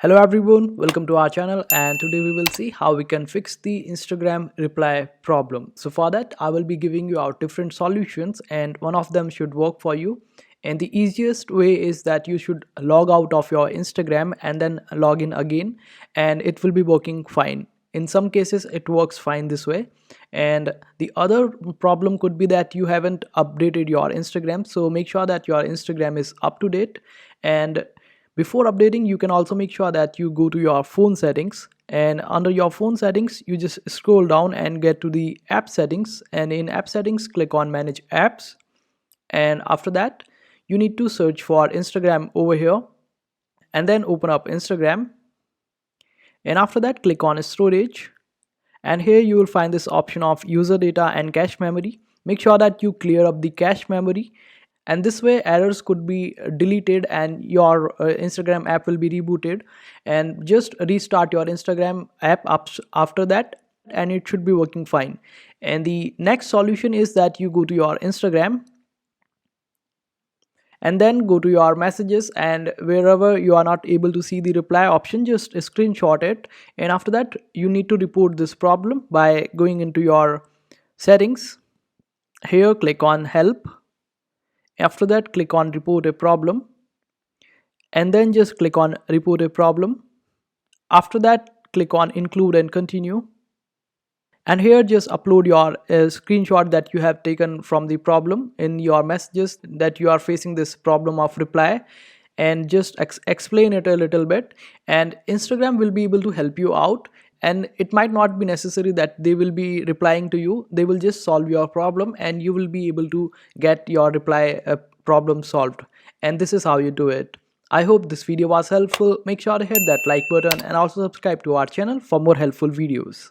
Hello everyone, welcome to our channel, and today we will see how we can fix the Instagram reply problem. So for that I will be giving you out different solutions and one of them should work for you. And the easiest way is that you should log out of your Instagram and then log in again, and it will be working fine. In some cases it works fine this way. And the other problem could be that you haven't updated your Instagram, so make sure that your Instagram is up to date. And before updating, you can also make sure that you go to your phone settings, and under your phone settings you just scroll down and get to the app settings, and in app settings click on manage apps. And after that you need to search for Instagram over here, and then open up Instagram. And after that click on storage, and here you will find this option of user data and cache memory. Make sure that you clear up the cache memory, and this way errors could be deleted and your Instagram app will be rebooted. And just restart your Instagram app after that, and it should be working fine. And the next solution is that you go to your Instagram and then go to your messages, and wherever you are not able to see the reply option, just screenshot it. And after that you need to report this problem by going into your settings. Here click on help. After that click on report a problem, and then just click on report a problem. After that click on include and continue, and here just upload your screenshot that you have taken from the problem in your messages, that you are facing this problem of reply, and just explain it a little bit, and Instagram will be able to help you out. And it might not be necessary that they will be replying to you, they will just solve your problem and you will be able to get your reply problem solved. And this is how you do it. I hope this video was helpful. Make sure to hit that like button and also subscribe to our channel for more helpful videos.